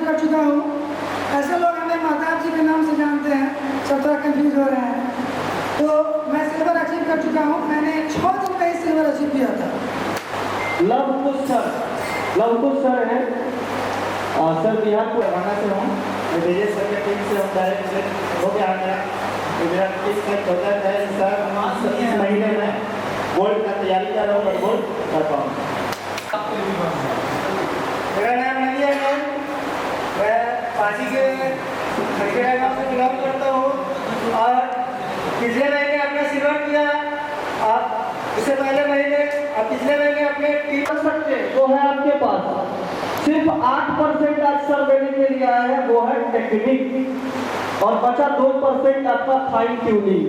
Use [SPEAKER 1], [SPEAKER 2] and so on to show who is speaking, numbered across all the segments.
[SPEAKER 1] कर चुका हूँ। ऐसे लोग हमें महताब जी के नाम से जानते हैं, सब थोड़ा कंफ्यूज हो रहे हैं। तो मैं सिल्वर अचीव कर चुका हूँ। मैंने 6 दिन में ही सिल्वर अचीव किया था।
[SPEAKER 2] लवकुश सर है सर बिहार को रवाना से हूँ। विजय सर के टीम से हम डायरेक्ट हो गया है। मेरा टीम में प्रोजेक्ट है सर, इस महीने में गोल्ड का तैयारी कर रहा हूँ और गोल्ड कर पाऊँ।
[SPEAKER 1] मेरा नाम नदिया है। मैं पाजी के खड़गेरा गाँव से बिलोंग करता हूँ और पिछले महीने अपना सिल्वर किया। आप इससे पहले महीने और पिछले महीने अपने टीम
[SPEAKER 2] कर सकते वो है आपके पास। सिर्फ 8% आज सर देने के लिए आया है, वो है टेक्निक, और बचा 2% आपका फाइन ट्यूनिंग।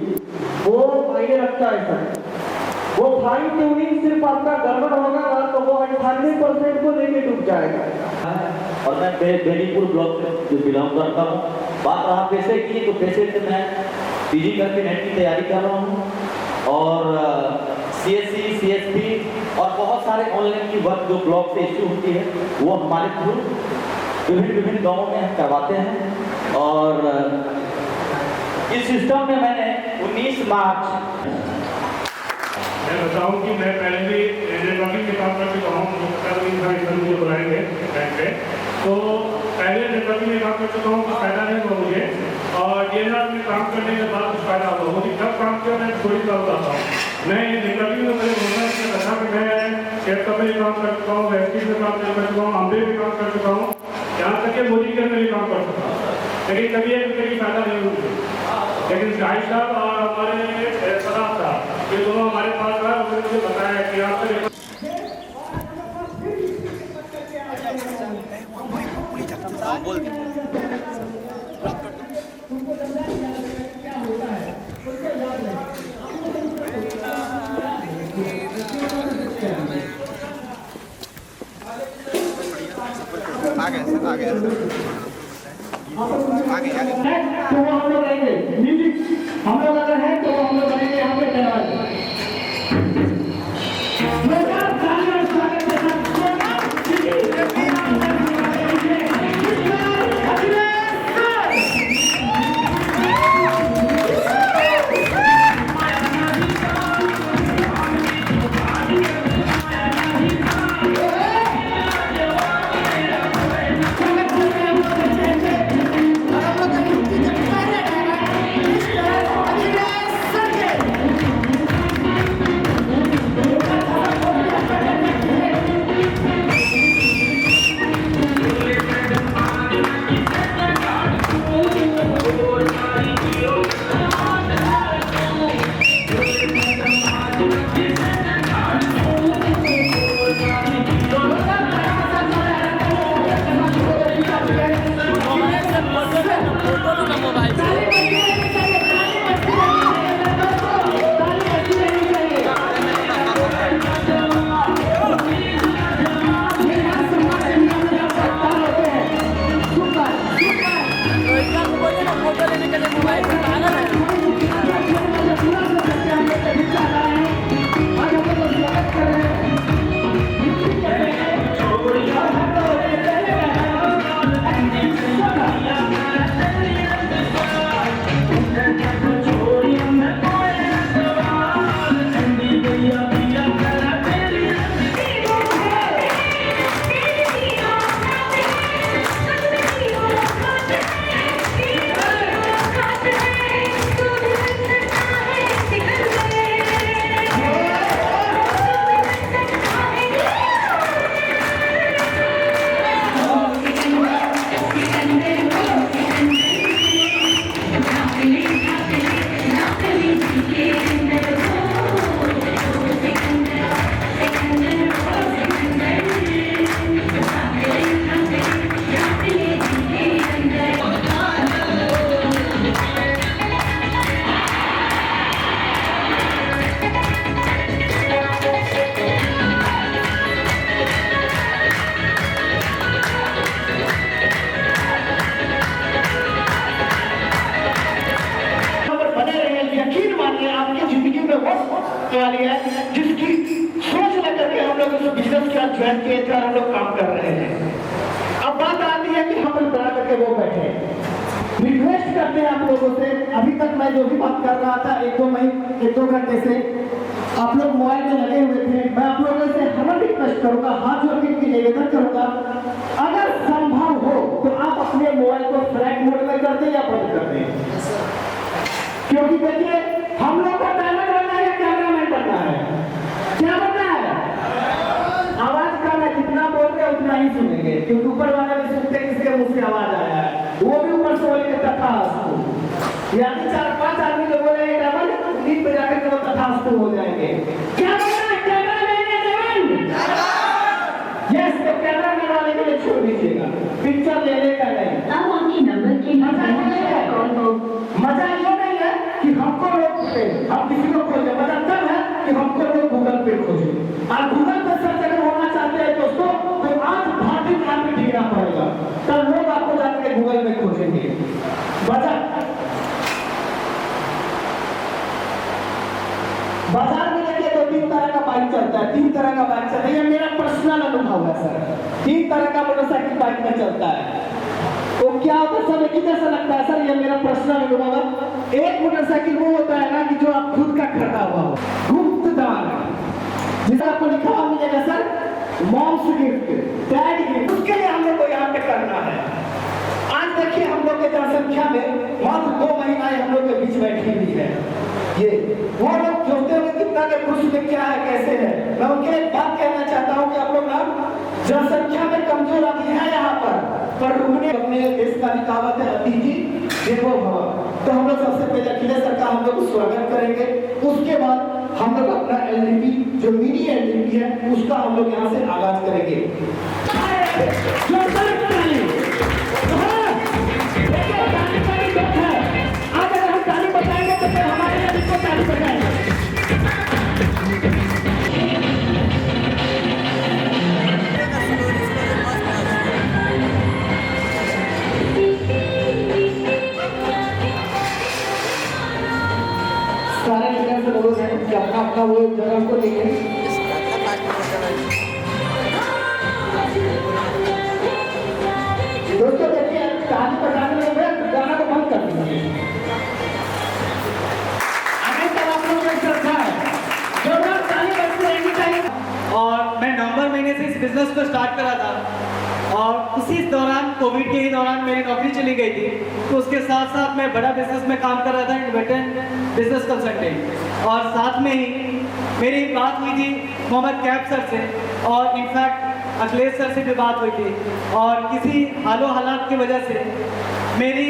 [SPEAKER 2] वो मायने रखता है सर। वो फाइन ट्यूनिंग सिर्फ आपका गड़बड़ होगा ना तो वो 98% को लेके डूब जाएगा।
[SPEAKER 3] और मैं बेनीपुर ब्लॉक से जो बिलोंग करता हूँ। बात रहा पैसे की, तो पैसे से मैं पीजी करके नेट की तैयारी कर रहा हूँ और CSC, CSP और बहुत सारे ऑनलाइन की वर्क जो ब्लॉक से इश्यू होती है वो हमारे थ्रू विभिन्न गाँवों में हम करवाते हैं। और इस सिस्टम में मैंने 19 मार्च
[SPEAKER 4] मैं बताऊं कि मैं पहले भी नेटवर्किंग के काम कर चुका हूँ। मुझे बुलाएंगे बैंक पे, तो पहले नेटवर्किंग में काम कर चुका हूँ, कुछ फायदा नहीं हुआ मुझे। और DNR में काम करने के बाद कुछ फायदा हुआ मुझे। जब काम किया मैं थोड़ी बात बताता हूँ। मैं नेटवर्किंग में मैंने बोला कि अच्छा कि मैं कैप्टन में काम कर चुका हूँ, वैक्सीन में काम कर चुका हूँ, अम्बे में काम कर चुका हूँ, यहाँ तक कि मोदी के में भी काम कर चुका हूँ। लेकिन कभी एक फायदा नहीं हुआ। लेकिन शाहिद साहब और हमारे सदाब साहब ये दोनों हमारे पास आए, उन्होंने मुझे बताया कि आपसे
[SPEAKER 5] आगे सर, आगे सर, आगे आगे।
[SPEAKER 2] तो वो हम लोग रहेंगे म्यूजिक, हम लोग अगर हैं तो हम लोग बनेंगे यहाँ पे तैयार।
[SPEAKER 6] वाली है जिसकी सोच लेकर के हम लोग इस बिजनेस के साथ ज्वाइन किए थे और हम लोग काम कर रहे हैं। अब बात आती है कि हम करके वो बैठे। रिक्वेस्ट करते हैं आप लोगों से, अभी तक मैं जो भी बात कर रहा था एक दो घंटे से आप लोग मोबाइल में लगे हुए थे। मैं आप लोगों से हमें रिक्वेस्ट करूंगा, हाथ जोड़ के इनकी निवेदन करूंगा, अगर संभव हो तो आप अपने मोबाइल को फ्लाइट मोड में कर दें या बंद कर दें। क्योंकि देखिए हम लोग को टाइमर बनना है या कैमरामैन बनना है? क्या बनना है? आवाज कम है, जितना बोल रहे उतना ही सुनेंगे, क्योंकि ऊपर वाले भी सुनते किसके मुंह से आवाज आया है, वो भी ऊपर से बोलेंगे तथास्तु। यानी 4-5 आदमी जो बोले डबल नींद पे जाकर के वो तथास्तु हो जाएंगे। क्या बनना है? कैमरामैन या जवान? यस, तो कैमरामैन वाले के लिए छोड़ दीजिएगा, पिक्चर लेने का नहीं।
[SPEAKER 7] अब आपके नंबर के लिए कॉल हो।
[SPEAKER 6] मजा ये नहीं है कि हमको लोग खोजे, हम किसी को खोजे, मजा तब है कि हमको लोग गूगल पे खोजे। और गूगल पे सर्च अगर होना चाहते हैं दोस्तों तो आज भाटी मार में ढीना पड़ेगा, तब लोग आपको जाकर गूगल में खोजेंगे। बाजार में देखिए तो 3 तरह का बाइक चलता है, 3 तरह का बाइक चलता है। ये मेरा पर्सनल अनुभव है सर, 3 तरह का मोटरसाइकिल बाइक में चलता है। तो क्या होता है सर, कितना सा लगता है सर, ये मेरा पर्सनल अनुभव है। एक मोटरसाइकिल वो होता है ना कि जो आप खुद का खरीदा हुआ हो, गुप्त दान, जिसका आपको लिखा हुआ मिलेगा sir mom's gift, dad gift, उसके लिए हम लोग को यहाँ पे करना है। आज देखिए हम लोग के जनसंख्या में मात्र 2 महिलाएं हम लोग के बीच बैठी हुई है। ये वो लोग सोचते हुए कितना के पुरुष में क्या है कैसे है। मैं उनके एक बात कहना चाहता हूँ कि आप लोग ना जनसंख्या में कमजोर आदमी है यहाँ पर रुकने अपने देश का कहावत है अतिथि देवो भव। तो हम लोग सबसे पहले अखिलेश सर का हम लोग स्वागत करेंगे, उसके बाद हम लोग अपना एलडीपी जो मिनी एलडीपी है उसका हम लोग यहाँ से आगाज करेंगे। अगर हम ताली बजाएंगे तो फिर हमारे लिए इसको ताली बजाएंगे। सारे लीडर से लोग हैं कि अपना वो जगह को लेंगे। दोस्तों देखिए ताली बजाने में गाना को बंद कर दीजिए। आगे तक आप लोगों को श्रद्धा है, जोरदार ताली बजती रहनी चाहिए।
[SPEAKER 1] और मैं नवंबर महीने से इस बिजनेस को स्टार्ट करा था और उसी दौरान कोविड के ही दौरान मेरी नौकरी चली गई थी, तो उसके साथ साथ मैं बड़ा बिजनेस में काम कर रहा था, इन्वेटेड बिजनेस कंसल्टेंट। और साथ में ही मेरी बात हुई थी मोहम्मद कैब सर से और इनफैक्ट अखिलेश सर से भी बात हुई थी, और किसी हालो हालात की वजह से मेरी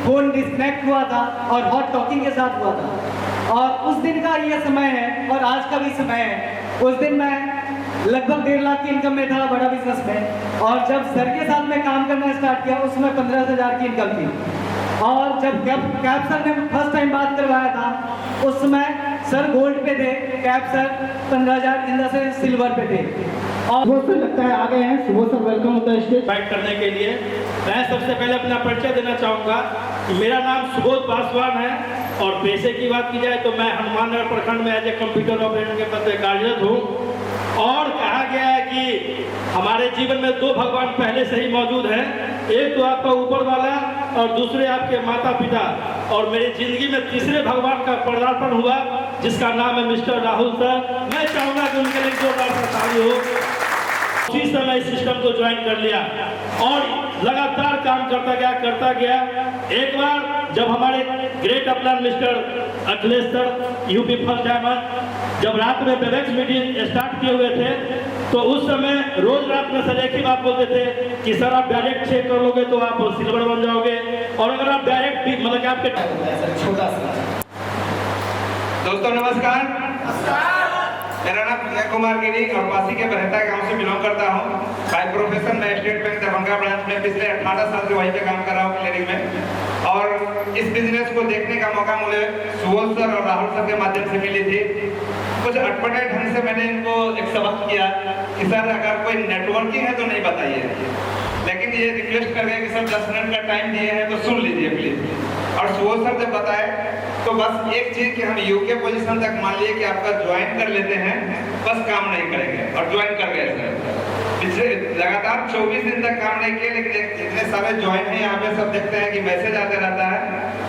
[SPEAKER 1] फ़ोन डिस्कनेक्ट हुआ था और हॉट टॉकिंग के साथ हुआ था। और उस दिन का ये समय है और आज का भी समय है। उस दिन मैं लगभग 1.5 लाख की इनकम में था बड़ा बिजनेस में, और जब सर के साथ में काम करना स्टार्ट किया उस समय 15,000 की इनकम थी। और जब कैब सर ने फर्स्ट टाइम बात करवाया था उस समय सर गोल्ड पे थे, कैब सर 15,000 इंदा से सिल्वर पे थे। और
[SPEAKER 6] वो सर लगता है आ गए हैं, सुबह सर वेलकम होता है स्टेज
[SPEAKER 8] फाइट करने के लिए। मैं सबसे पहले अपना परिचय देना चाहूँगा कि मेरा नाम सुबोध पासवान है, और पेशे की बात की जाए तो मैं हनुमाननगर प्रखंड में एज ए कंप्यूटर ऑपरेटर के पद पर कार्यरत हूँ। और कहा गया है कि हमारे जीवन में 2 भगवान पहले से ही मौजूद हैं, एक तो आपका ऊपर वाला और दूसरे आपके माता पिता। और मेरी जिंदगी में तीसरे भगवान का पदार्पण हुआ जिसका नाम है मिस्टर राहुल सर। मैं चाहूँगा कि उनके लिए जोरदार ताली हो। उसी समय इस सिस्टम को ज्वाइन कर लिया और लगातार काम करता गया। एक बार जब हमारे great upline mister Akhilesh sir UP first diamond जब रात में वेबएक्स मीटिंग स्टार्ट किए हुए थे, तो उस समय रोज रात में सर एक ही बात बोलते थे कि सर आप डायरेक्ट चेक कर लोगे तो आप सिल्वर बन जाओगे, और अगर आप डायरेक्ट भी मतलब कि आपके
[SPEAKER 6] छोटा सा।
[SPEAKER 5] दोस्तों नमस्कार, मेरा नाम विजय कुमार गिरी और पासी के बहता गांव से बिलोंग करता हूं। बाय प्रोफेशन मैं स्टेट बैंक दरभंगा ब्रांच में पिछले 18 साल से वहीं पे काम कर रहा हूं क्लियरिंग में। और इस बिजनेस को देखने का मौका मुझे सुबोध सर और राहुल सर के माध्यम से मिली थी। कुछ अटपटे ढंग से मैंने इनको एक सबक किया कि सर अगर कोई नेटवर्किंग है तो नहीं बताइए, लेकिन ये रिक्वेस्ट कर गए कि सर 10 मिनट का टाइम दिए हैं तो सुन लीजिए प्लीज। और सुबोध सर जब बताए तो बस एक चीज कि हम यूके पोजीशन तक मान लिए कि आपका ज्वाइन कर लेते हैं, बस काम नहीं करेंगे, और ज्वाइन कर गए सर। पिछले लगातार 24 दिन तक काम नहीं किए, लेकिन इतने सारे ज्वाइन हैं यहाँ पे, सब देखते हैं कि मैसेज आते रहता है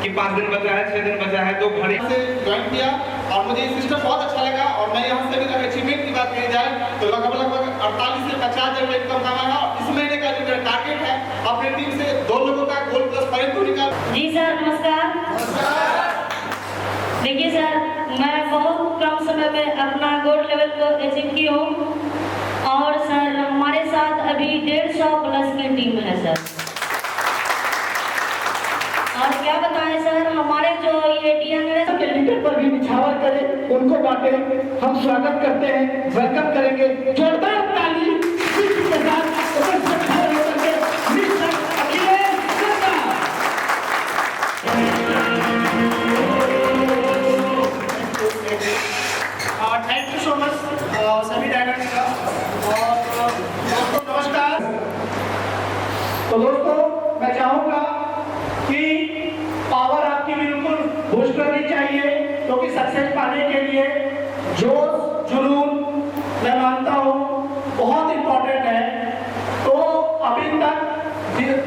[SPEAKER 5] कि 5 दिन बचा है, 6 दिन बचा है, 2 घड़ी
[SPEAKER 9] से ज्वाइन किया और मुझे ये सिस्टम बहुत अच्छा लगा। और मैं यहाँ से अभी तक अचीवमेंट की बात की जाए तो लगभग 48 से 50 हज़ार इनकम कमाया। इस महीने का जो मेरा टारगेट है अपने टीम से 2 लोगों का गोल्ड प्लस पॉइंट निकाल।
[SPEAKER 10] जी सर नमस्कार। देखिए सर, मैं बहुत कम समय में अपना गोल्ड लेवल को अचीव की हूँ और सर हमारे साथ अभी 150 प्लस की टीम है सर। और क्या बताएं सर, हमारे जो ये डीएनए
[SPEAKER 6] के लीडर पर भी निछावर करें, उनको बांटे। हम स्वागत करते हैं, वेलकम करेंगे, जोरदार ताली के साथ mister Akhilesh Sharma.
[SPEAKER 9] Thank you so much सभी डायरेक्टर का। और दोस्तों नमस्कार।
[SPEAKER 6] तो दोस्तों मैं चाहूंगा कि पावर आपकी बिल्कुल बूस्ट करनी चाहिए, क्योंकि सक्सेस पाने के लिए जोश जुनून मैं मानता हूँ बहुत इंपॉर्टेंट है। तो अभी तक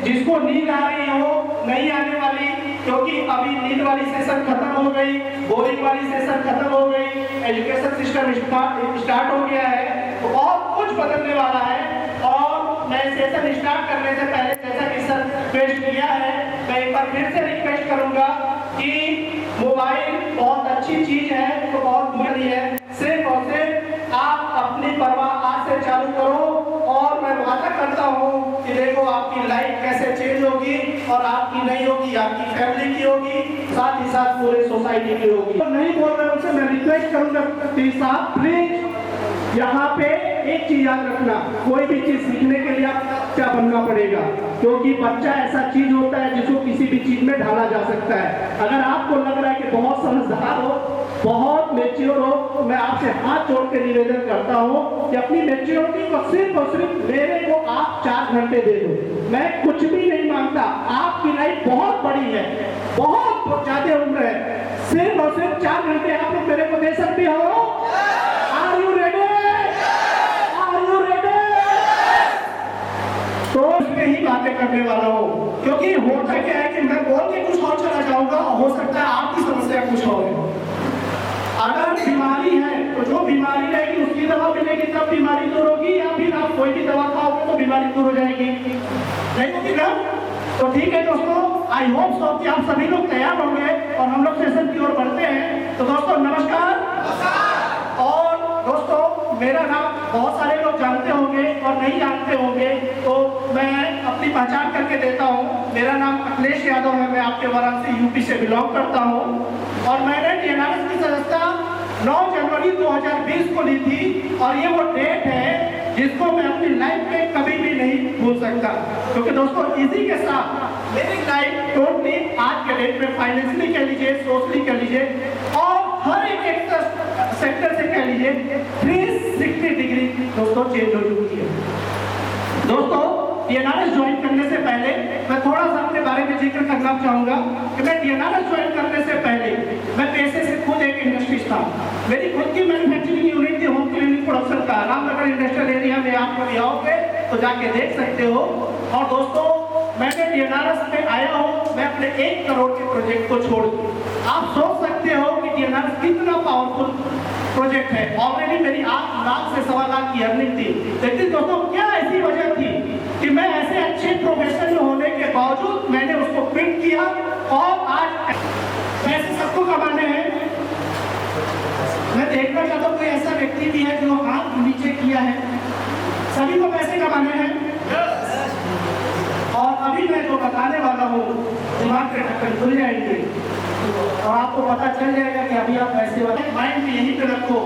[SPEAKER 6] जिसको नींद आ रही हो, नहीं आने वाली, क्योंकि अभी नींद वाली सेशन खत्म हो गई, बोरिंग वाली सेशन खत्म हो गई, एजुकेशन सिस्टम स्टार्ट हो गया है, तो बहुत कुछ बदलने वाला है। और मैं सेशन स्टार्ट करने से पहले, जैसा कि सर रिक्वेस्ट किया है, मैं एक बार फिर से रिक्वेस्ट करूंगा कि मोबाइल बहुत अच्छी चीज है, तो बहुत बुरी है। सिर्फ और सिर्फ आप अपनी परवाह आज से चालू करो और मैं वादा करता हूँ कि देखो आपकी लाइफ कैसे चेंज होगी, और आपकी नहीं होगी, आपकी फैमिली की होगी, साथ ही साथ पूरे सोसाइटी की होगी। तो नहीं बोल रहे उनसे मैं रिक्वेस्ट करूंगा साहब प्लीज यहाँ पे एक चीज याद रखना, कोई भी चीज सीखने के लिए आपको क्या बनना पड़ेगा, क्योंकि बच्चा ऐसा चीज होता है जिसको किसी भी चीज में ढाला जा सकता है। अगर आपको लग रहा है कि बहुत समझदार हो, बहुत मेच्योर हो, तो मैं आपसे हाथ जोड़ के निवेदन करता हूँ कि अपनी मेच्योरिटी को सिर्फ और सिर्फ मेरे को आप 4 घंटे दे दो। मैं कुछ भी नहीं मांगता, आपकी लाइफ बहुत बड़ी है, बहुत ज्यादा उम्र है, सिर्फ और सिर्फ 4 घंटे आप लोग मेरे को दे सकते हो। Are you ready? Are you ready? तो इसमें ही बातें करने वाला हूँ, क्योंकि होता क्या है कि मैं बोल के कुछ और चला जाऊंगा, हो सकता है आपकी समस्या कुछ और है। अगर बीमारी है तो जो बीमारी रहेगी उसकी दवा मिलेगी, तब बीमारी दूर होगी, या फिर आप कोई भी दवा खाओगे तो बीमारी दूर हो जाएगी, नहीं होगी ना? तो ठीक है दोस्तों, आई होप सो कि आप सभी लोग तैयार होंगे और हम लोग सेशन की ओर बढ़ते हैं। तो दोस्तों नमस्कार। और दोस्तों मेरा नाम बहुत सारे लोग जानते होंगे और नहीं जानते होंगे, तो मैं अपनी पहचान करके देता हूँ। मेरा नाम अखिलेश यादव है, मैं आपके वाराणसी यूपी से बिलोंग करता हूँ और मैंने डीएनआरएस की सदस्यता 9 जनवरी 2020 को ली थी, और ये वो डेट है जिसको मैं अपनी लाइफ में कभी भी नहीं भूल सकता। क्योंकि दोस्तों इसी के साथ मेरी लाइफ टोटली आज के डेट में फाइनेंशियली कह लीजिए, सोशली कह लीजिए, और हर एक सेक्टर से कह लीजिए 360 डिग्री दोस्तों चेंज हो चुकी है। दोस्तों डीएनआरएस ज्वाइन करने से पहले मैं थोड़ा सा अपने बारे में जिक्र करना चाहूंगा कि मैं डीएनआरएस ज्वाइन करने से पहले मैं पैसे से खुद एक इंडस्ट्रिस्ट था। मेरी खुद की मैन्युफैक्चरिंग यूनिट थी, होम क्लीनिंग प्रोडक्शन का, रामनगर इंडस्ट्रियल एरिया में। आप कभी आओगे तो जाके देख सकते हो। और दोस्तों मैंने डीएनआरएस में आया हूँ मैं अपने 1 करोड़ के प्रोजेक्ट को छोड़ के। आप सोच सकते हो कि डीएनआरएस कितना पावरफुल प्रोजेक्ट है। ऑलरेडी मेरी 8 लाख से 1.25 लाख की अर्निंग थी, लेकिन दोस्तों क्या ऐसी वजह थी कि मैं ऐसे अच्छे प्रोफेशन में होने के बावजूद मैंने उसको क्विट किया, और आज पैसे सबको कमाने हैं। मैं देखना चाहता हूँ कोई ऐसा व्यक्ति भी है जो हाथ नीचे किया है। सभी को पैसे कमाने हैं, और अभी मैं जो बताने वाला हूँ दिमाग के ढक्कन खुल जाएंगे और आपको पता चल जाएगा कि अभी आप पैसे वाले माइंड में यहीं पे रखो।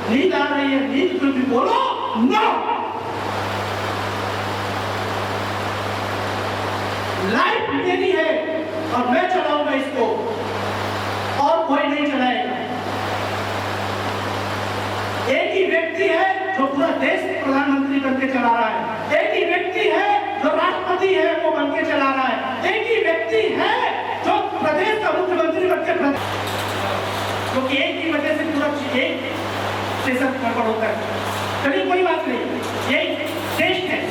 [SPEAKER 6] नींद आ रही है, नींद को भी बोलो नो। लाइफ मेरी है और मैं चलाऊंगा इसको, और कोई नहीं चलाएगा। एक ही व्यक्ति है जो पूरा देश प्रधानमंत्री बनके चला रहा है, एक ही व्यक्ति है जो राष्ट्रपति है वो बनके चला रहा है, एक ही व्यक्ति है जो प्रदेश का मुख्यमंत्री बनके, क्योंकि एक ही वजह से पूरा एक देश गड़बड़ होता है। चलिए कोई बात नहीं, ये टेस्ट है।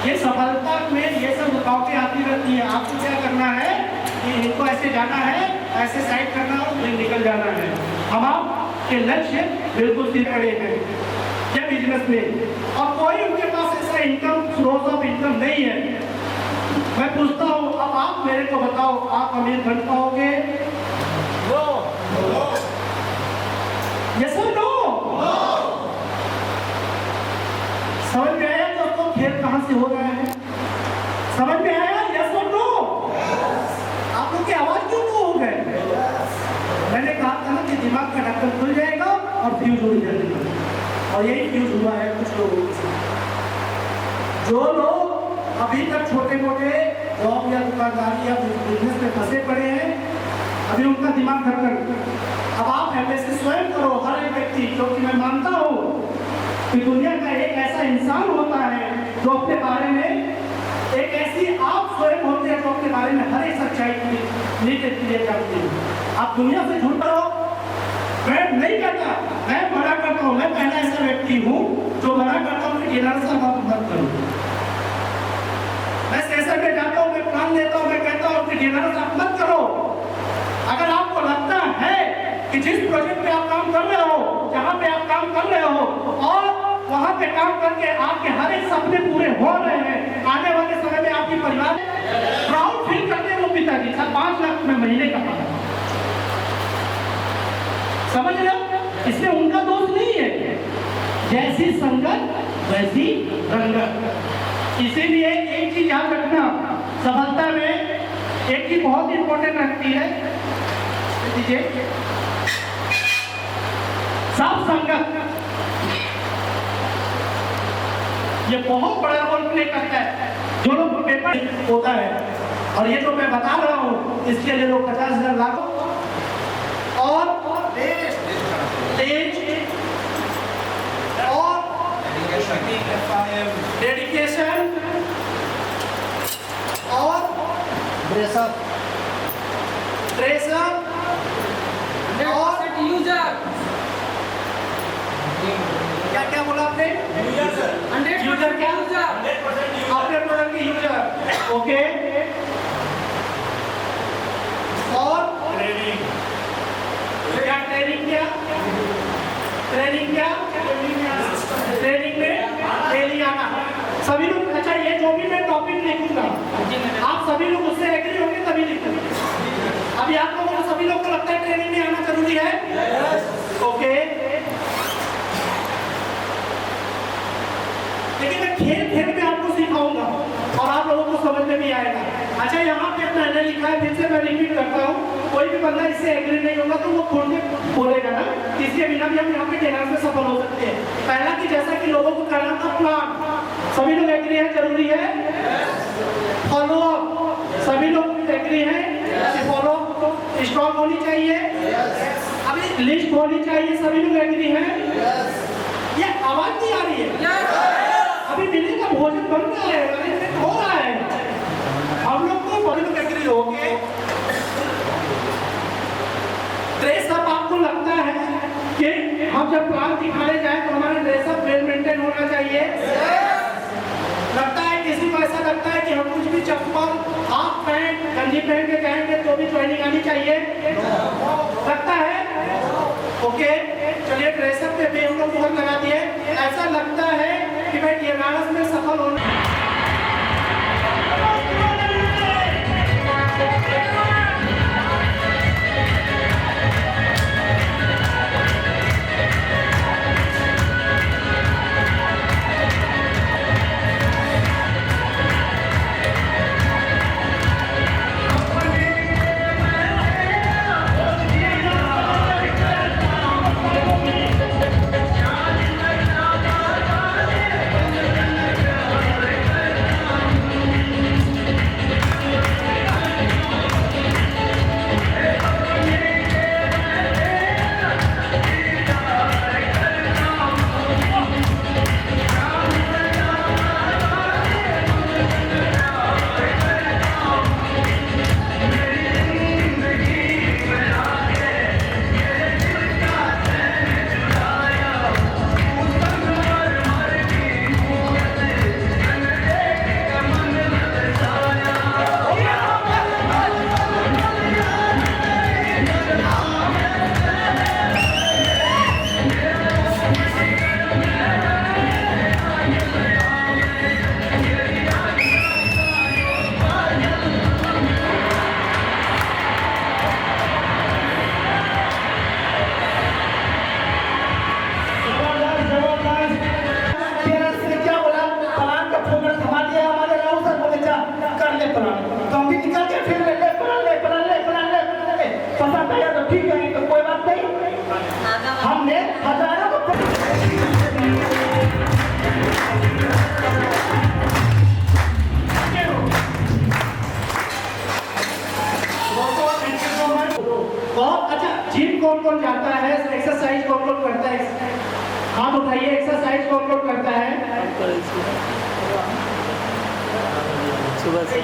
[SPEAKER 8] ये सफलता में ये सब रुकावटें आती रहती है। आपको क्या करना है कि इनको ऐसे जाना है, ऐसे साइड करना और फिर निकल जाना है। हम आपके लक्ष्य बिल्कुल स्थिर खड़े हैं ये बिजनेस में, और कोई उनके पास ऐसा इनकम सोर्स ऑफ इनकम नहीं है। मैं पूछता हूँ, अब आप मेरे को बताओ, आप अमीर बन पाओगे? यस और नो? समझ में आया दोस्तों खेल कहां से हो रहा है? समझ में आया? यस और नो? आप लोग की आवाज क्यों नो हो गए? मैंने कहा था ना कि दिमाग का ढक्कन खुल जाएगा और फ्यूज हो जाएगा, और यही फ्यूज हुआ है कुछ लोगों के साथ। जो लोग अभी तक छोटे मोटे जॉब या दुकानदारी या बिजनेस में फंसे पड़े हैं, अभी उनका दिमाग ढक्कन, अब आप ऐसे स्वयं करो हर एक व्यक्ति, क्योंकि मैं मानता हूँ कि दुनिया का एक ऐसा इंसान होता है जो अपने बारे में, एक ऐसी आप स्वयं होते हैं जो अपने बारे में हर एक सच्चाई लिए जानते हैं। आप दुनिया से झूठ करो, मैं नहीं कहता, मैं मना करता हूँ, मैं पहला ऐसा व्यक्ति हूँ जो मना करता हूँ कि जेनरेशन आप मत करो। मैं सेशन में जाता हूँ, मैं प्लान लेता हूँ, मैं कहता हूँ कि जेनरेशन आप मत करो। अगर आपको लगता है कि जिस प्रोजेक्ट पे आप काम कर रहे हो, जहाँ पे आप काम कर रहे हो और वहाँ पे काम करके आपके हर एक सपने पूरे हो रहे हैं, आने वाले समय में आपकी परिवार प्राउड फील करते हैं वो पिताजी 5 लाख में महीने का पाता, समझ रहे हो? इसमें उनका दोष नहीं है, जैसी संगत वैसी रंगत। इसीलिए एक चीज याद रखना, सफलता में एक चीज बहुत इंपॉर्टेंट रखती है, सब संगत ये बहुत बड़ा रोल प्ले करता है। जो लोग पेपर होता है, और ये जो मैं बता रहा हूँ इसके लिए लोग 50,000 लाख और तेज और डेडिकेशन और ड्रेसअप और क्या क्या बोला आपने? यूजर क्या? अपने प्रोडक्ट के यूजर, ओके। और ट्रेनिंग क्या? ट्रेनिंग में डेली आना। सभी लोग, अच्छा ये जो भी मैं टॉपिक लिखूंगा आप सभी लोग उससे एग्री होंगे तभी लिखूंगा। अभी आप लोगों को सभी लोग को लगता है ट्रेनिंग में आना जरूरी है? ओके। लेकिन मैं खेल में आपको सिखाऊंगा और आप लोगों को समझ में भी आएगा। अच्छा यहाँ पे मैंने लिखा है, फिर से मैं रिपीट करता हूँ, कोई भी बंदा इससे एग्री नहीं होगा तो वो खोल के बोलेगा ना, इसके बिना भी हम यहाँ पे ट्रेनर में सफल हो सकते हैं। पहला कि जैसा कि लोगों को करना था प्लान, सभी लोग एग्री है जरूरी है? फॉलो अप, सभी लोग एग्री है? फॉलो अप स्ट्रॉन्ग होनी चाहिए, अभी लिस्ट होनी चाहिए, सभी लोग एग्री है? ये आवाज नहीं आ रही है? अभी मिले का भोजन बन रहा है, अरेंजमेंट हो रहा है, हम लोग को सभी लोग एग्री हो गए। ड्रेसअप आपको लगता है कि हम जब प्लान दिखाने जाए तो हमारा ड्रेसअप वेल मेंटेन होना चाहिए? लगता है किसी को ऐसा लगता है कि हम कुछ भी चप्पल हाफ पैंट गंजी पहन के जाएंगे तो भी ट्रेनिंग आनी चाहिए? लगता है? ओके, चलिए ड्रेसअप पे भी हम लोग मोहर लगा दिए। ऐसा लगता है कि मैं टीएनआरएस में सफल होना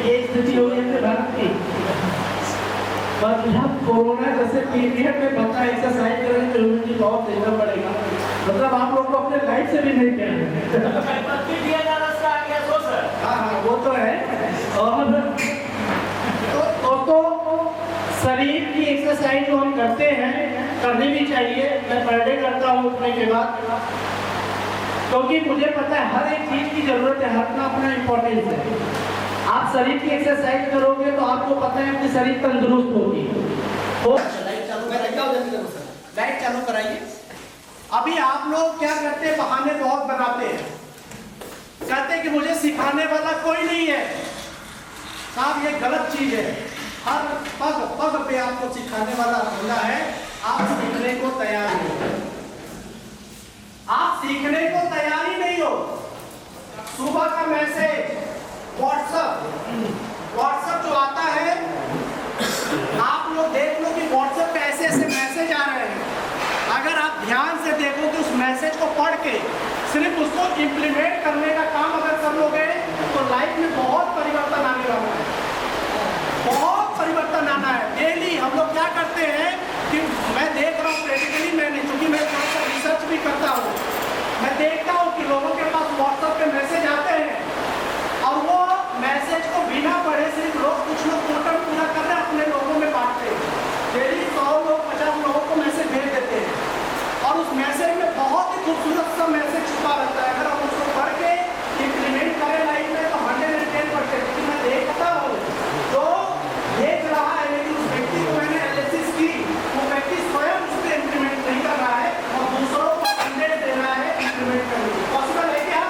[SPEAKER 1] ये स्थिति हो गई है भारत की। मतलब कोरोना जैसे पीरियड में बता एक्सरसाइज करने की इम्यूनिटी बहुत देना पड़ेगा। मतलब आप लोग को अपने लाइफ से भी नहीं कहना। हाँ वो तो है। और तो शरीर की एक्सरसाइज जो हम करते हैं करनी भी चाहिए। मैं पर डे करता हूँ उठने के बाद, क्योंकि मुझे पता है हर एक चीज की जरूरत है, हर अपना इम्पोर्टेंस है। आप शरीर की एक्सरसाइज करोगे तो आपको पता है अपनी शरीर तंदुरुस्त होगी।
[SPEAKER 6] लाइट चालू कराइए। अभी आप लोग क्या करते हैं, बहाने बहुत बनाते हैं, कहते हैं कि मुझे सिखाने वाला कोई नहीं है। साहब ये गलत चीज है। हर पग पग पे आपको सिखाने वाला होना है। आप सीखने को तैयार हो, आप सीखने को तैयार ही नहीं हो। सुबह का मैसेज व्हाट्सएप जो आता है, आप लोग देख लो कि व्हाट्सएप पे ऐसे ऐसे मैसेज आ रहे हैं। अगर आप ध्यान से देखोगे उस मैसेज को पढ़ के सिर्फ उसको इम्प्लीमेंट करने का काम अगर कर लोगे तो लाइफ में बहुत परिवर्तन आने वाला है, बहुत परिवर्तन आना है। डेली हम लोग क्या करते हैं कि मैं देख रहा हूँ प्रैक्टिकली, मैंने चूंकि मैं थोड़ा सा रिसर्च भी करता हूँ, मैं देखता हूँ कि लोगों के पास व्हाट्सएप पे मैसेज आते हैं और वो मैसेज को बिना पढ़े सिर्फ लोग कुछ लोग टोटल पूरा कर रहे हैं, अपने लोगों में बांटते हैं। डेली 100 लोग 50 लोगों को मैसेज भेज देते हैं और उस मैसेज में बहुत ही खूबसूरत सा मैसेज छुपा रहता है। अगर हम उसको पढ़ के इम्प्लीमेंट करें लाइफ में तो 110%। लेकिन मैं देखता हूँ तो देख रहा है, लेकिन उस व्यक्ति को मैंने एनालिसिस की, वो व्यक्ति स्वयं उस पर इम्प्लीमेंट नहीं कर रहा है और दूसरों को संदेश दे रहा है इम्प्लीमेंट करने की। पॉसिबल है क्या?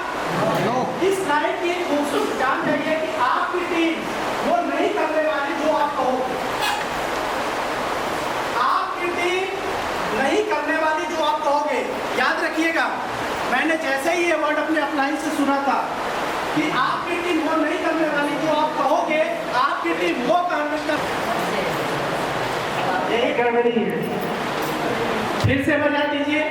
[SPEAKER 6] इस लाइफ की खूबसूरत जान चाहिए कि आपकी टीम वो नहीं करने वाली जो आप कहोगे, आपकी टीम नहीं करने वाली जो आप कहोगे। याद रखिएगा, मैंने जैसे ही ये वर्ड अपने अपलाइन से सुना था कि आपकी टीम वो नहीं करने वाली जो आप कहोगे, आपकी टीम वो करने का यही गड़बड़ी है। फिर से बजा दीजिए।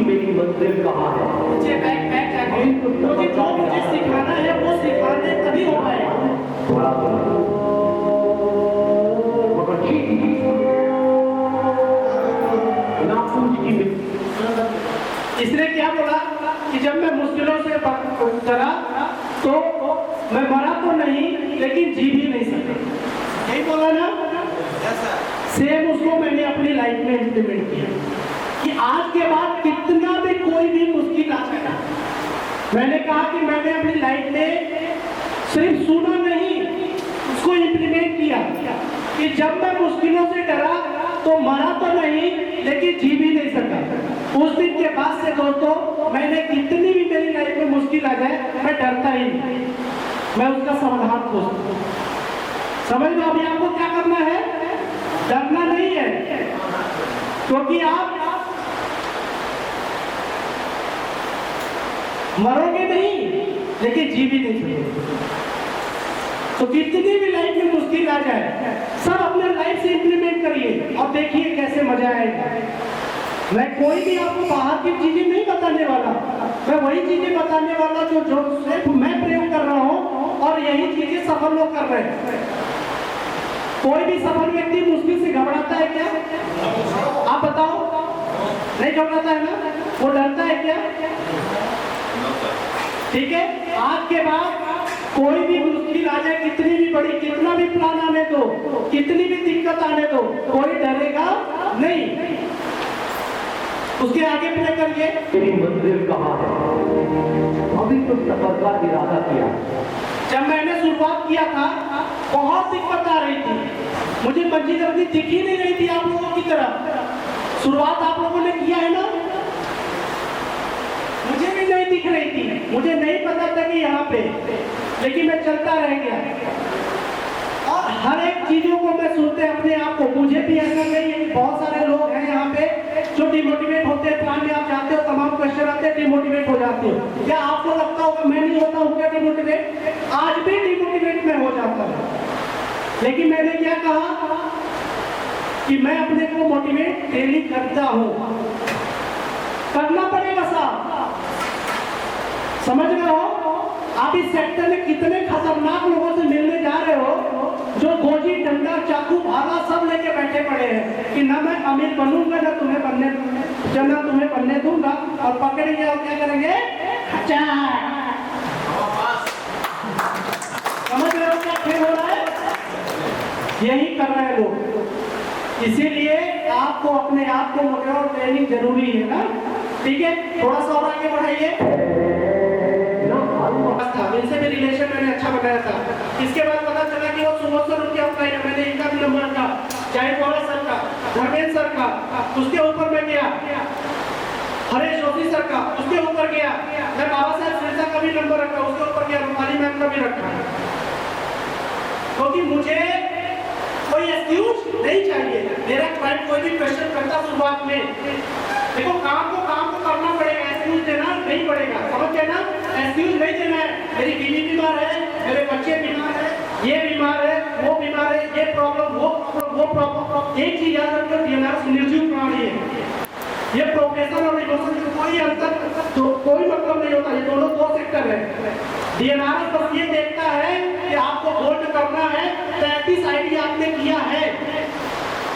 [SPEAKER 2] मेरी मंजिल कहाँ है?
[SPEAKER 1] मुझे बैक जाके मुझे जो मुझे सिखाना है वो सिखाने तभी हो पाएगा। इसने क्या बोला कि जब मैं मुश्किलों से चला तो मैं मरा तो नहीं लेकिन जी भी नहीं सका, यही बोला ना। सेम उसको मैंने अपनी लाइफ में इम्प्लीमेंट किया कि आज के बाद कितना भी कोई भी मुश्किल आ जाए, मैंने कहा कि मैंने अपनी लाइफ में सिर्फ सुना नहीं, उसको इम्प्लीमेंट किया कि जब मैं मुश्किलों से डरा तो मरा तो नहीं लेकिन जी भी नहीं सका। उस दिन के बाद से दोस्तों मैंने कितनी भी मेरी लाइफ में मुश्किल आ जाए मैं डरता ही नहीं, मैं उसका समाधान खोजता हूँ। समझ लो अभी आपको क्या करना है, डरना नहीं है, क्योंकि आप मरोगे नहीं लेकिन जी भी नहीं सकोगे। तो कितनी भी लाइफ में मुश्किल आ जाए सब अपने लाइफ से इंप्लीमेंट करिए और देखिए कैसे मजा आएगा। मैं कोई भी आपको बाहर की चीजें नहीं बताने वाला, मैं वही चीजें बताने वाला जो सिर्फ मैं प्रयोग कर रहा हूँ और यही चीजें सफल लोग कर रहे हैं। कोई भी सफल व्यक्ति मुश्किल से घबराता है क्या? आप बताओ, नहीं घबराता है ना? वो डरता है क्या? ठीक है, आज के बाद कोई भी मुश्किल आ जाए, कितनी भी बड़ी, कितना भी प्लान आने दो, कितनी भी दिक्कत आने दो, कोई डरेगा नहीं। उसके आगे प्ले करिए।
[SPEAKER 2] तेरी मंजिल कहाँ है? अभी तो सफर का इरादा किया।
[SPEAKER 1] जब मैंने शुरुआत किया था बहुत दिक्कत आ रही थी, मुझे मंजिल अपनी दिख ही नहीं रही थी आप लोगों की तरह। शुरुआत आप लोगों ने किया है ना, मुझे भी नहीं दिख रही थी, मुझे नहीं पता था कि यहाँ पे, लेकिन मैं चलता रह गया और हर एक चीजों को मैं सुनते अपने आप को। मुझे भी ऐसा नहीं है, बहुत सारे लोग हैं यहाँ पे जो डिमोटिवेट होते हैं। प्लान में आप जाते हो, तमाम क्वेश्चन आते हैं, डिमोटिवेट हो जाते हो। क्या आपको लगता होगा मैं नहीं होता हूँ क्या डिमोटिवेट? आज भी डिमोटिवेट में हो जाता हूँ, लेकिन मैंने क्या कहा कि मैं अपने को मोटिवेट डेली करता हूँ। करना पड़ेगा साहब, समझ रहे हो?
[SPEAKER 6] आप इस सेक्टर में कितने खतरनाक लोगों से मिलने जा रहे हो जो गोजी डंडा चाकू भाला सब लेके बैठे पड़े हैं कि ना मैं अमीर बनूंगा ना तुम्हें बनने दूंगा, और पकड़ेंगे और क्या करेंगे, समझ रहे हो क्या खेल हो रहा है? यही कर रहे हैं लोग। इसीलिए आपको अपने आप को मोटिवेट और ट्रेनिंग जरूरी है ना, ठीक है? थोड़ा सा और आगे बढ़ाइए। इनसे भी रिलेशन मैंने अच्छा बनाया था। इसके बाद पता चला कि वो सुबह सर उनके अप्लाई है, मैंने इनका भी नंबर रखा, चाहे बोला सर का, धर्मेंद्र सर का, उसके ऊपर मैं गया, हरेश जोशी सर का, उसके ऊपर गया, मैं बाबा साहब सिरसा का भी नंबर रखा, उसके ऊपर गया, रूपाली मैम का भी रखा, क्योंकि मुझे कोई एक्सक्यूज नहीं चाहिए। मेरा क्लाइंट कोई भी क्वेश्चन करता शुरुआत में, देखो काम को करना पड़ेगा, एक्सक्यूज देना नहीं पड़ेगा, समझ गए ना? एक्सक्यूज नहीं देना है, मेरी बीवी बीमार है, मेरे बच्चे बीमार है, ये बीमार है, वो बीमार है, ये प्रॉब्लम, वो प्रॉब्लम। एक चीज याद रखो, डीएनआर निर्जीव प्राणी है, ये प्रोफेशन और इमोशन में कोई अंतर, तो कोई मतलब नहीं होता, ये दोनों दो सेक्टर है। डीएनआर बस ये देखता है कि आपको होल्ड करना है, 33 आईडी आपने किया है,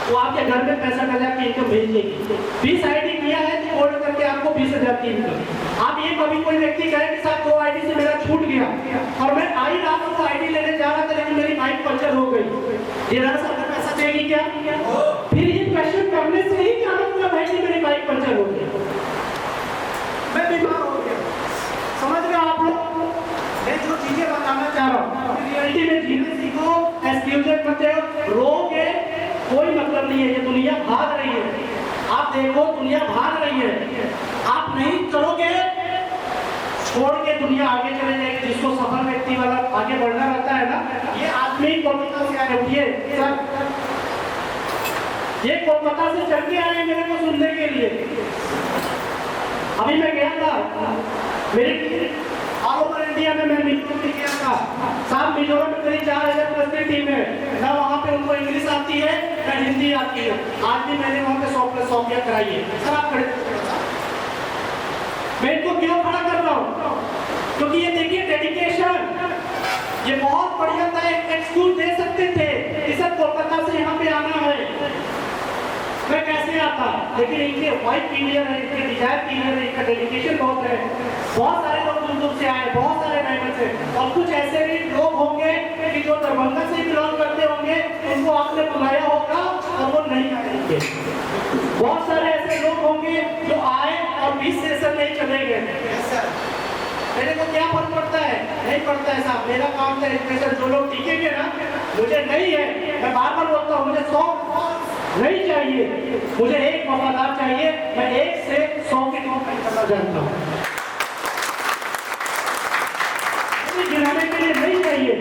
[SPEAKER 6] वो आपके घर में 65,000 की इनकम भेज देगी। 20 आईडी किया है तो होल्ड करके आपको 20,000 की इनकम। आप ये कभी कोई व्यक्ति कहे कि साहब 2 आईडी से मेरा छूट गया और मैं आई रात को आईडी लेने जा रहा था लेकिन मेरी बाइक पंचर हो गई, डीएनआर सरकार पैसा देगी क्या? फिर ये क्वेश्चन करने से ही क्या मतलब है कि मेरी बाइक पंचर हो गई, मैं बीमार हो गया? समझ रहे आप लोग? मैं जो चीजें बताना चाह रहा हूँ रियलिटी में जीने सीखो, एक्सक्यूज मत दो, रोगे कोई मतलब नहीं है। ये दुनिया भाग रही है, आप देखो दुनिया भाग रही है, आप नहीं चलोगे छोड़ के दुनिया आगे चले जाएगी। जिसको सफल व्यक्ति वाला आगे बढ़ना रहता है ना, ये आदमी कोलकाता से आए, उठिए सर, ये कोलकाता से चल के आए मेरे को सुनने के लिए। अभी मैं गया था, मेरे ऑल ओवर इंडिया में मैं मिजोरम में गया था, साहब मिजोरम में मेरी 4,000 प्लस की टीम है, ना वहाँ पे उनको इंग्लिश आती है ना हिंदी आती है। आज भी मैंने वहाँ पे 100+100 किया कराई है। सर आप खड़े, मैं इनको क्यों खड़ा कर रहा हूँ? क्योंकि ये देखिए डेडिकेशन, ये बहुत बढ़िया था। एक एक्सक्यूज दे सकते थे कि सर कोलकाता से यहाँ पे आना है, मैं कैसे आता, लेकिन इनके वाइफ क्लियर है, इनके डिजायर क्लियर है, इनका डेडिकेशन बहुत है। बहुत सारे लोग दूर दूर से आए, बहुत सारे डायमंड से, और कुछ ऐसे भी लोग होंगे कि जो दरभंगा से बिलोंग करते होंगे, उनको आपने बुलाया होगा और वो नहीं आएंगे। बहुत सारे ऐसे लोग होंगे जो आए और 20 सेशन नहीं चले गए। मेरे को क्या फर्क पड़ता है? नहीं पड़ता है साहब, मेरा काम था स्पेशल। जो लोग टिकेंगे ना, मुझे नहीं है, मैं बार बार बोलता हूँ, मुझे 100 नहीं चाहिए, मुझे एक वफादार चाहिए। मैं 1 से 100 की कॉम्पेट करना जानता हूँ, गिराने के लिए नहीं चाहिए।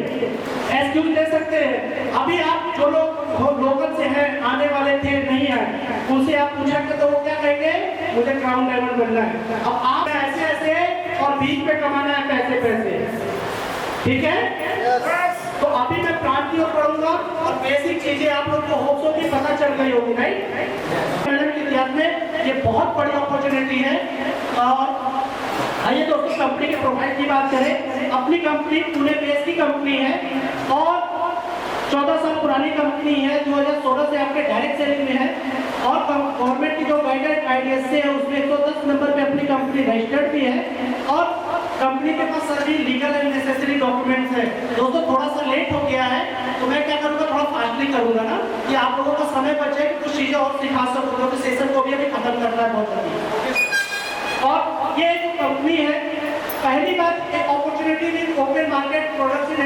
[SPEAKER 6] एक्सक्यूज दे सकते हैं। अभी आप जो लोग लोकल से हैं, आने वाले थे नहीं आए, उनसे आप पूछेंगे तो वो क्या कहेंगे? मुझे क्राउन डायमंड बनना है। अब आप ऐसे ऐसे और बीच पे कमाना है पैसे, ठीक है? तो अभी मैं प्रांत की ओर पढ़ूंगा और बेसिक चीजें आप लोग को होप्सो की पता चल गई होगी, नहीं? मैडम के इतिहास में ये बहुत बड़ी अपॉर्चुनिटी है। और आइए दोस्तों कंपनी के प्रोफाइल की बात करें। अपनी कंपनी पुणे बेस की कंपनी है और 14 साल पुरानी कंपनी है, 2016 से आपके डायरेक्ट सेलिंग में है और गवर्नमेंट की जो गाइडलाइन आईडीएस से है उसमें 110 नंबर पे अपनी कंपनी रजिस्टर्ड भी है और कंपनी के पास सभी लीगल एंड नेसेसरी डॉक्यूमेंट्स है। दोस्तों थोड़ा सा लेट हो गया है तो मैं क्या करूँगा, थोड़ा फास्टली करूँगा ना, कि आप लोगों का समय बचे, कुछ चीज़ें और सिखा सकूँ, क्योंकि सेशन को भी अभी खत्म करना है बहुत जल्दी। और ये जो कंपनी है, पहली बात एक opportunity with open market products in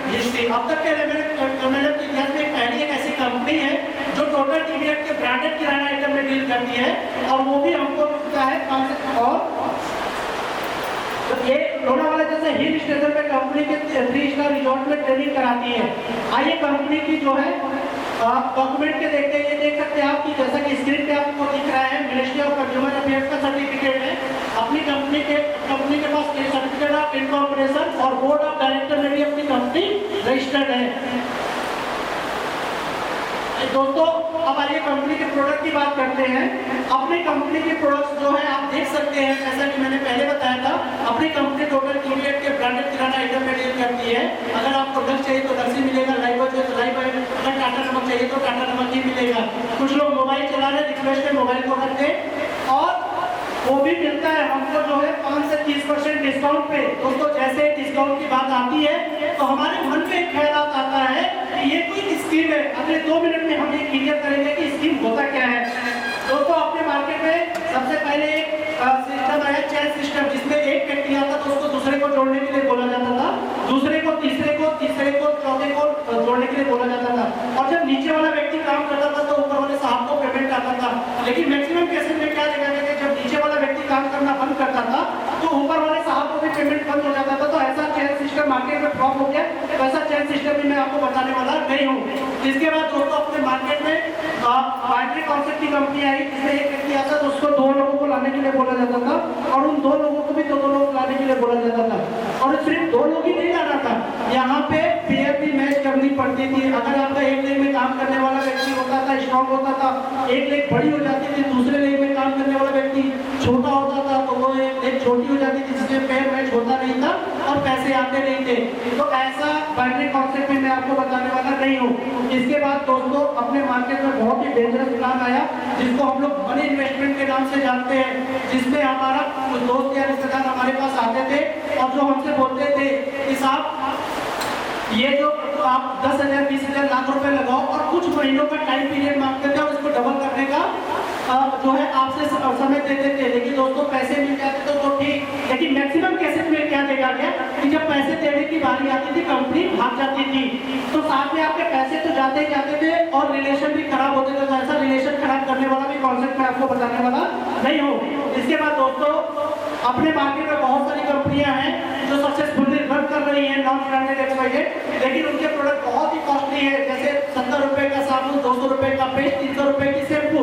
[SPEAKER 6] history. अब तक के मैंने इतिहास में पहली एक ऐसी कंपनी है जो टोटल टीवीएस के ब्रांडेड किराना आइटम में डील करती है और वो भी हमको मिलता है कम से। और तो ये लोनावाला जैसे हिल स्टेशन पे कंपनी के 3 स्टार रिजॉर्ट में ट्रेनिंग कराती है। आइए कंपनी की जो है डॉक्यूमेंट के देखते हैं, ये देख सकते हैं आप कि जैसा कि स्क्रीन पे आपको दिख रहा है, मिनिस्ट्री ऑफ कंज्यूमर अफेयर्स का सर्टिफिकेट है। अपनी कंपनी के पास सर्टिफिकेट ऑफ इनकॉर्पोरेशन और बोर्ड ऑफ डायरेक्टर में भी अपनी कंपनी रजिस्टर्ड है। दोस्तों अब आइए कंपनी के प्रोडक्ट की बात करते हैं। अपनी कंपनी के प्रोडक्ट्स जो है आप देख सकते हैं, जैसा कि मैंने पहले बताया था, अपनी कंपनी टोटल टीवीएस के ब्रांडेड किराना आइटम
[SPEAKER 1] आपको लक्स चाहिए तो लक्स ही मिलेगा, लाइफ चाहिए तो लाइफ, अगर टाटा नमक चाहिए तो टाटा नमक ही मिलेगा। कुछ लोग मोबाइल चला रहे, रिक्वेस्ट है मोबाइल को रख दें और वो भी मिलता है हमको जो है 5 से 30% डिस्काउंट पे। दोस्तों जैसे डिस्काउंट की बात आती है तो हमारे मन में एक ख्याल आता है कि ये कोई स्कीम है। अगले 2 मिनट में हम ये क्लियर करेंगे कि स्कीम होता क्या है। दोस्तों अपने मार्केट में सबसे पहले एक सिस्टम है चैन सिस्टम, जिसमें एक व्यक्ति आता था उसको दूसरे को जोड़ने के लिए बोला जाता था, दूसरे को तीसरे को, तीसरे को चौथे को जोड़ने के लिए बोला जाता था। और जब नीचे वाला व्यक्ति काम करता था तो ऊपर वाले साहब को पेमेंट आता था। लेकिन मैक्सिमम केसेस में क्या देखा गया कि जब नीचे वाला व्यक्ति काम करना बंद करता था तो ऊपर वाले साहब को भी पेमेंट बंद हो जाता था। तो ऐसा चैन सिस्टम मार्केट में फ्लॉप हो गया। वैसा चैन सिस्टम भी मैं आपको बताने वाला नहीं हूँ। इसके बाद दोस्तों अपने मार्केट में बाइनरी कॉन्सेप्ट की कंपनी आई, जिसमें एक व्यक्ति आता तो उसको 2 लोगों को लाने के लिए बोला जाता था और उन 2 लोगों को भी 2 लोग लाने के लिए बोला जाता था। और सिर्फ 2 लोग ही नहीं लाना था, यहाँ पे पेयर भी मैच करनी पड़ती थी। अगर आपका एक लेग में काम करने वाला व्यक्ति होता था, स्ट्रॉन्ग होता था, एक लेग बड़ी हो जाती थी, दूसरे लेग में काम करने वाला व्यक्ति छोटा होता था तो वो एक लेग छोटी हो जाती थी, जिसमें पेयर मैच होता नहीं था और पैसे आते नहीं थे। तो ऐसा बाइनरी कॉन्सेप्ट में मैं आपको बताने वाला नहीं हूँ। इसके बाद दोस्तों अपने मार्केट में बहुत ही डेंजरस प्लान आया, जिसको हम लोग मनी इन्वेस्टमेंट के नाम से जानते हैं, जिसमें हमारा दोस्त या रिश्तेदार हमारे पास आते थे और जो हमसे बोलते थे कि साहब ये जो आप 10,000 20,000 लाख रुपए लगाओ और कुछ महीनों का टाइम पीरियड मांगते थे और इसको डबल करने का जो है आपसे समय देते थे। लेकिन दोस्तों पैसे मिल जाते तो ठीक, लेकिन मैक्सिमम केसेस में क्या देखा गया कि जब पैसे देने की बारी आती थी कंपनी भाग जाती थी। तो साथ में आपके पैसे तो जाते ही जाते थे और रिलेशन भी खराब होते थे। तो ऐसा रिलेशन खराब करने वाला भी कॉन्सेप्ट मैं आपको बताने वाला नहीं हूँ। इसके बाद दोस्तों अपने मार्केट में बहुत सारी कंपनियां हैं जो सक्सेसफुली रन कर रही हैं नॉन ब्रांडेड एक्सवाइजेड, लेकिन उनके प्रोडक्ट बहुत ही कॉस्टली है। जैसे 70 रुपए का साबुन, 200 रुपए का पेस्ट, 300 रुपए की शैम्पू।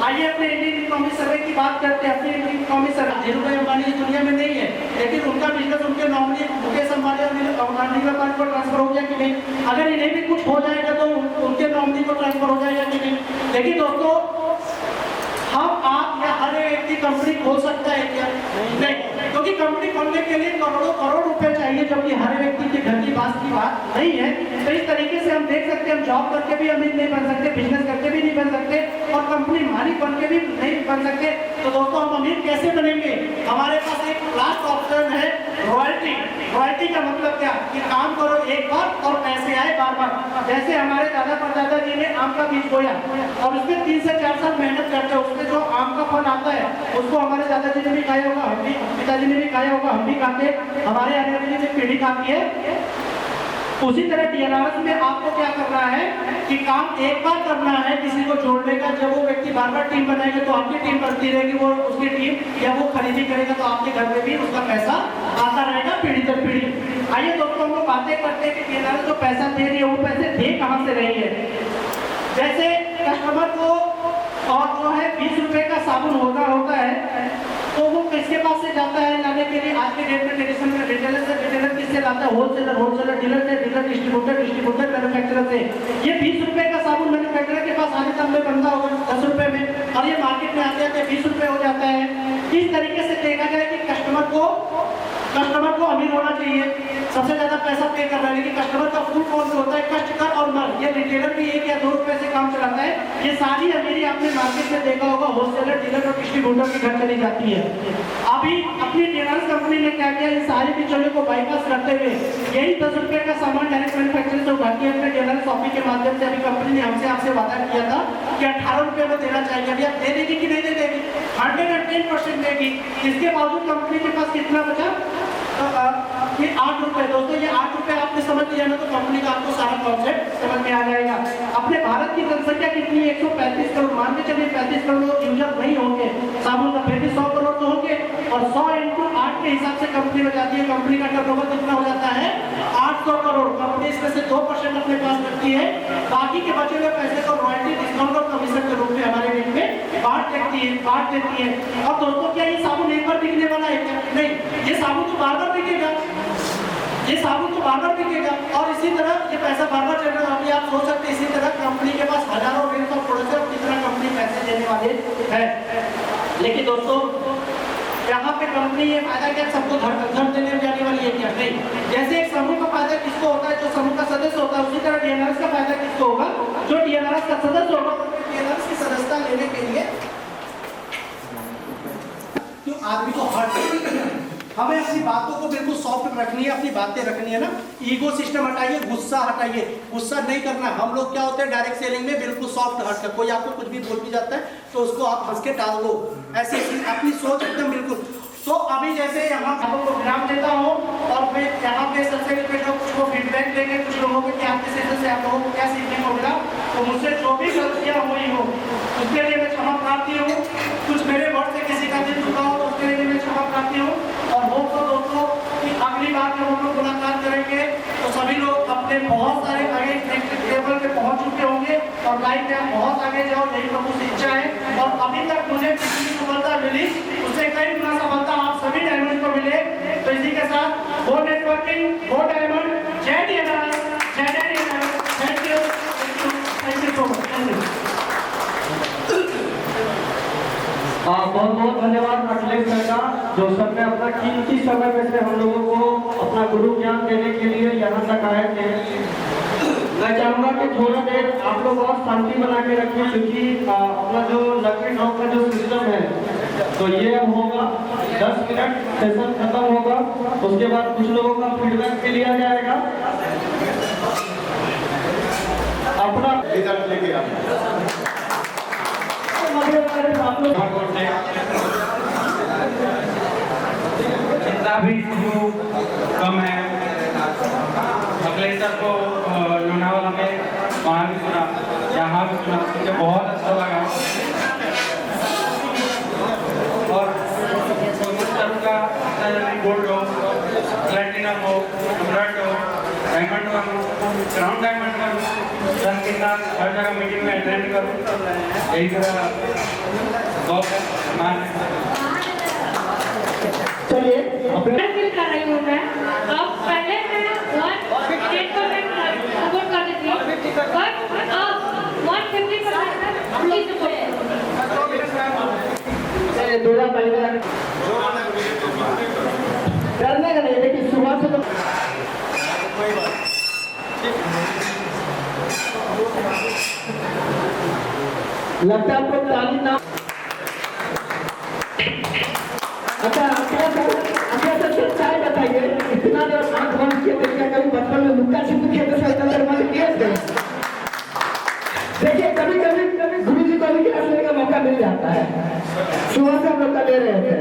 [SPEAKER 1] आइए अपने इंडियन इकोनॉमी सर्वे की बात करते हैं। अपनी इंडियन इकोनॉमी सर्वे धीरूभाई अंबानी इस दुनिया में नहीं है, लेकिन उनका बिजनेस उनके नॉमिनी मुकेश अंबानी और नील अंबानी को ट्रांसफर हो गया कि नहीं? अगर इन्हें भी कुछ हो जाएगा तो उनके नॉमिनी को ट्रांसफर हो जाएगा कि नहीं? लेकिन दोस्तों हम आप या हर व्यक्ति कंपनी खोल सकता है क्या? नहीं, क्योंकि कंपनी खोलने के लिए करोड़ रुपए चाहिए, जबकि हर व्यक्ति के घर की बात नहीं है। तो इस तरीके से हम देख सकते हैं, हम जॉब करके भी अमीर नहीं बन सकते, बिजनेस करके भी नहीं बन सकते और कंपनी मालिक बन के भी नहीं बन सकते। तो दोस्तों हम अमीर कैसे बनेंगे? हमारे पास एक लास्ट ऑप्शन है रॉयल्टी। रॉयल्टी का मतलब क्या कि काम करो एक बार और पैसे आए बार बार। जैसे हमारे दादा परदादा जी ने आम का बीज बोया और उसमें 3 से 4 साल मेहनत करते हैं, उसमें जो आम का फल आता है उसको हमारे दादाजी ने भी खाया होगा, हम भी, पिताजी ने भी खाया होगा, हम भी खाते, हमारे आने वाली पीढ़ी खाती है। उसी तरह DNRS में आपको क्या करना है कि काम एक बार करना है किसी को जोड़ने का। जब वो व्यक्ति बार बार टीम बनाएगा तो आपकी टीम बढ़ती रहेगी, वो उसकी टीम या वो खरीदी करेगा तो आपके घर में भी उसका पैसा आता रहेगा पीढ़ी दर पीढ़ी। आइए दोस्तों हम लोग बातें करते हैं कि DNRS जो पैसा दे रही है वो पैसे दे कहाँ से रही है। जैसे कस्टमर को और जो है 20 रुपए का साबुन होता है तो वो किसके पास से जाता है लाने के लिए? आज के डेट में ट्रेडिशन में रिटेलर किससे लाता है? होलसेलर, डीलर से, डीलर डिस्ट्रीब्यूटर मैन्युफैक्चरर से। ये 20 रुपए का साबुन मैन्युफैक्चरर के पास आने तक में बनता होगा 10 रुपए में और ये मार्केट में आते आते 20 रुपए हो जाता है। इस तरीके से देखा जाए कि कस्टमर को अमीर होना चाहिए, सबसे ज्यादा पैसा पे कर रहा है, लेकिन कस्टमर का फुल कौन से होता है? कष्ट कर और मर। ये रिटेलर भी 1 या 2 रुपए से काम चलाता है। ये सारी अमीरी आपने मार्केट में देखा होगा होलसेलर, डीलर और डिस्ट्रीब्यूटर के घर चली जाती है। अभी अपनी DNRS कंपनी ने क्या किया, इन सारी बिचौलियों को बाईपास करते हुए यही 10 रुपए का सामान डायरेक्ट मैन्युफैक्चरिंग से उठा के अपने DNRS शॉपिंग के माध्यम से अभी कंपनी ने हमसे आपसे वादा किया था कि 18 रुपए में देना चाहिए। अभी आप दे देगी कि नहीं दे देगी? 110% देगी। इसके बावजूद कंपनी के पास कितना बचा? ये 8 रुपए। दोस्तों ये 8 रुपए आपने समझ लिया ना तो कंपनी का आपको सारा कॉन्सेप्ट समझ में आ जाएगा। अपने भारत की जनसंख्या कितनी है? 135 करोड़। मान के चलिए 35 करोड़ यूजर नहीं होंगे साबुन का, फिर भी 100 करोड़ तो होंगे और 100 × 8 के हिसाब से कंपनी बचाती है। कंपनी का टर्नओवर कितना हो जाता है? 800 करोड़। कंपनी इसमें से 2% अपने पास रखती है, बाकी के बचे हुए पैसे को रॉयल्टी, डिस्काउंट और कमीशन के रूप में हमारे रेट में बांट देती है। और दोस्तों क्या ये साबुन एक बार बिकने वाला है क्या? नहीं, ये साबुन तो बार बार बिकेगा, ये साबुन तो बार बार बिकेगा और इसी तरह ये पैसा बार बार चल रहा है। अभी आप सोच सकते हैं इसी तरह कंपनी के पास हजारों रेट ऑफ प्रोडक्ट है, कितना कंपनी पैसे देने वाले है। लेकिन दोस्तों यहाँ पे कंपनी ये फायदा क्या सबको घर देने जाने वाली है क्या? नहीं। जैसे एक समूह का फायदा किसको होता है, जो समूह का सदस्य होता है, उसी तरह डीएनआरएस का फायदा किसको होगा, जो डीएनआरएस का सदस्य होगा। डीएनआरएस की सदस्यता लेने के लिए क्यों आदमी को हर्ट, हमें अपनी बातों को बिल्कुल सॉफ्ट रखनी है, अपनी बातें रखनी है ना। ईगो सिस्टम हटाइए, गुस्सा हटाइए, गुस्सा नहीं करना। हम लोग क्या होते हैं डायरेक्ट सेलिंग में बिल्कुल सॉफ्ट हट कर, कोई आपको कुछ भी बोल भी जाता है तो उसको आप हंस के टाल दो, ऐसी अपनी सोच एकदम बिल्कुल। तो अभी जैसे यहाँ आपको विराम देता हूँ और फिर यहाँ पे सबसे पहले जो कुछ को फीडबैक देंगे कुछ लोगों को कि आपके सेशन से आप लोगों को क्या सीखने को मिला, तो मुझसे जो भी गलतियाँ हुई हो उसके लिए मैं क्षमा प्रार्थी हूँ। कुछ मेरे वर्ड से किसी का दिल दुखा हो तो उसके लिए मैं क्षमा प्रार्थी हूँ। और होप तो दोस्तों कि अगली बार जब हम लोग मुलाकात करेंगे तो सभी लोग अपने बहुत सारे आगे नेक्स्ट लेवल पे पहुंच चुके होंगे और लाइफ में बहुत आगे जाओ, यही प्रभु से इच्छा है। और अभी तक मुझे किसी सफलता मिली उससे कई गुना सफलता आप सभी डायमंड को मिले। तो इसी के साथ वो नेटवर्किंग, वो डायमंड, जय डीएनआरएस, जय डीएनआरएस, थैंक यू सो मच।
[SPEAKER 2] बहुत बहुत धन्यवाद अखिलेश सर का, जो सर ने अपना कीमती समय में से हम लोगों को अपना गुरु ज्ञान देने के लिए यहाँ तक आए थे। मैं चाहूँगा कि थोड़ा देर आप लोग और शांति बना के रखें, क्योंकि अपना जो लकी ड्रॉ का जो सिस्टम है तो ये अब होगा 10 मिनट सेशन खत्म होगा, उसके बाद कुछ लोगों का फीडबैक भी लिया जाएगा। अपना
[SPEAKER 9] रिजल्ट लेके
[SPEAKER 2] आप लोग
[SPEAKER 5] जितना भी जो कम है अखिलेश सर को लोनावाला में वहाँ भी सुना, यहाँ भी सुना, मुझे बहुत अच्छा लगा। और कोशिश करूँगा गोल्ड हो, प्लेटिनम हो, एमराल्ड हो, डायमंड करूँ, ग्राउंड डायमंड करूँ, सर के साथ हर जगह मीटिंग में अटेंड करूँ, यही तरह बहुत
[SPEAKER 6] चलिए
[SPEAKER 10] फील कर रही हूँ मैं। अब पहले मैं 1% सपोर्ट कर देती हूँ, बट अब 150%
[SPEAKER 6] चलिए थोड़ा पहले करने का नहीं, लेकिन शुरुआत से तो लगता है आपको तालीम ना। अच्छा आपका सर चाय बताइए, इतना देर आंख बंद किए थे क्या कभी बचपन में लुक्का छिपी खेलते थे इतना देर बंद किए थे? देखिए कभी कभी गुरु जी को भी क्लास लेने का मौका मिल जाता है, सुबह से हम लोग का ले रहे थे।